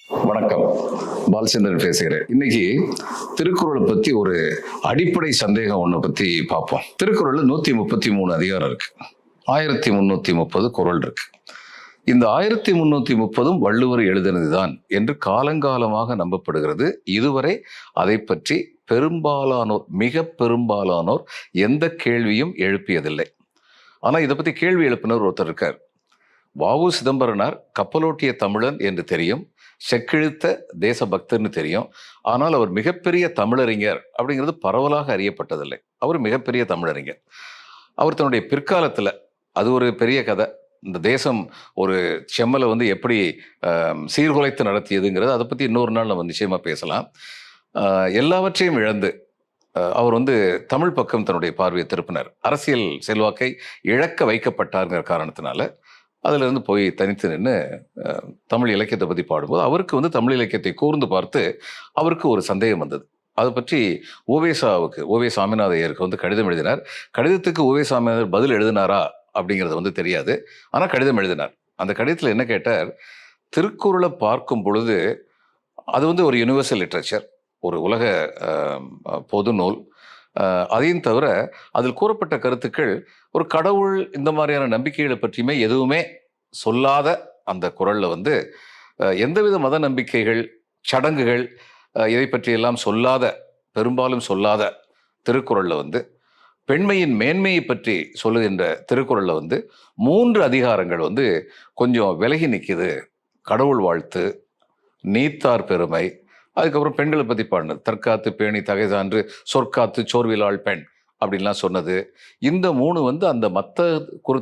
வணக்கம். பாலச்சந்திரன் பேசுகிறேன். இன்னைக்கு திருக்குறளை பத்தி ஒரு அடிப்படை சந்தேகம் ஒன்றை பத்தி பார்ப்போம். திருக்குறள்ல 133 அதிகாரம் இருக்கு, 1330 குறள் இருக்கு. இந்த 1330 வள்ளுவர் எழுதினதுதான் என்று காலங்காலமாக நம்பப்படுகிறது. இதுவரை அதை பற்றி பெரும்பாலானோர், மிக பெரும்பாலானோர் எந்த கேள்வியும் எழுப்பியதில்லை. ஆனா இதை பத்தி கேள்வி எழுப்பினர் ஒருத்தர் இருக்கார். வ.உ. சிதம்பரனார் கப்பலோட்டிய தமிழன் என்று தெரியும், செக்கிழுத்த தேசபக்தர்னு தெரியும். ஆனால் அவர் மிகப்பெரிய தமிழறிஞர் அப்படிங்கிறது பரவலாக அறியப்பட்டதில்லை. அவர் மிகப்பெரிய தமிழறிஞர். அவர் தன்னுடைய பிற்காலத்தில், அது ஒரு பெரிய கதை, இந்த தேசம் ஒரு செம்மலை எப்படி சீர்குலைத்து நடத்தியதுங்கிறது, அதை பற்றி இன்னொரு நாள் நம்ம நிச்சயமாக பேசலாம். எல்லாவற்றையும் இழந்து அவர் தமிழ் பக்கம் தன்னுடைய பார்வையை திருப்பினார். அரசியல் செல்வாக்கை இழக்க வைக்கப்பட்டாருங்கிற காரணத்தினால அதிலிருந்து போய் தனித்து நின்று தமிழ் இலக்கியத்தை பற்றி பாடும்போது அவருக்கு தமிழ் இலக்கியத்தை கூர்ந்து பார்த்து அவருக்கு ஒரு சந்தேகம் வந்தது. அதை பற்றி ஓவே சாமிநாத ஐயருக்கு கடிதம் எழுதினார். கடிதத்துக்கு ஓவே சாமிநாதர் பதில் எழுதினாரா அப்படிங்கிறது தெரியாது. ஆனால் கடிதம் எழுதினார். அந்த கடிதத்தில் என்ன கேட்டார், திருக்குறளை பார்க்கும் பொழுது அது ஒரு யூனிவர்சல் லிட்ரேச்சர், ஒரு உலக பொது நூல். அதையும் தவிர அதில் கூறப்பட்ட கருத்துக்கள் ஒரு கடவுள் இந்த மாதிரியான நம்பிக்கைகளை பற்றியுமே எதுவுமே சொல்லாத அந்த குறள்ல எந்தவித மத நம்பிக்கைகள், சடங்குகள், இதை பற்றியெல்லாம் சொல்லாத, பெரும்பாலும் சொல்லாத திருக்குறள்ல பெண்மையின் மேன்மையை பற்றி சொல்லுகின்ற திருக்குறள்ல 3 அதிகாரங்கள் கொஞ்சம் விலகி நிற்கிது. கடவுள் வாழ்த்து, நீத்தார் பெருமை, அதுக்கப்புறம் பெண்களை பற்றி பாடினது, தற்காத்து பேணி தகை சான்று சொற்காத்து சோர்விலாள் பெண் அப்படின்லாம் சொன்னது. இந்த 3 அந்த மற்ற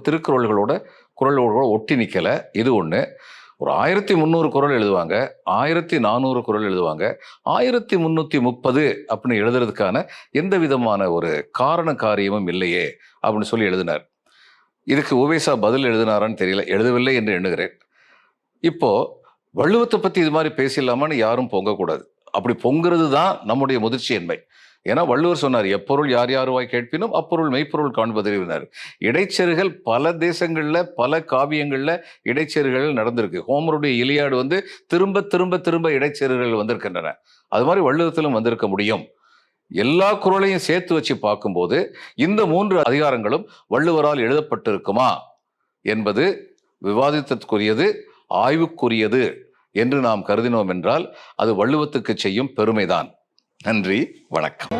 திருக்குறள்களோட ஒட்டி நிற்கலை. இது ஒன்று. ஒரு 1300 குறள் எழுதுவாங்க, 1400 குறள் எழுதுவாங்க, 1330 அப்படின்னு எழுதுறதுக்கான எந்த விதமான ஒரு காரண காரியமும் இல்லையே அப்படின்னு சொல்லி எழுதினார். இதுக்கு ஓவேசா பதில் எழுதினாரான்னு தெரியல, எழுதவில்லை என்று எண்ணுகிறேன். இப்போ வள்ளுவத்தை பற்றி இது மாதிரி பேசலாமான்னு யாரும் பொங்கக்கூடாது. அப்படி பொங்குறது தான் நம்முடைய முதிர்ச்சியின்மை. ஏன்னா வள்ளுவர் சொன்னார், எப்பொருள் யார் யாருவாய் கேட்பினும் அப்பொருள் மெய்ப்பொருள் காண்பதறிவினார். இடைச்செருகள் பல தேசங்களில், பல காவியங்களில் இடைச்செருகள் நடந்திருக்கு. ஹோமருடைய இலியாடு திரும்ப திரும்ப திரும்ப இடைச்செருகள் வந்திருக்கின்றன. அது மாதிரி வள்ளுவத்திலும் வந்திருக்க முடியும். எல்லா குறளையும் சேர்த்து வச்சு பார்க்கும்போது இந்த 3 அதிகாரங்களும் வள்ளுவரால் எழுதப்பட்டிருக்குமா என்பது விவாதித்தற்குரியது, ஆய்வுக்குரியது என்று நாம் கருதினோம் என்றால் அது வள்ளுவத்துக்கு செய்யும் பெருமைதான். நன்றி, வணக்கம்.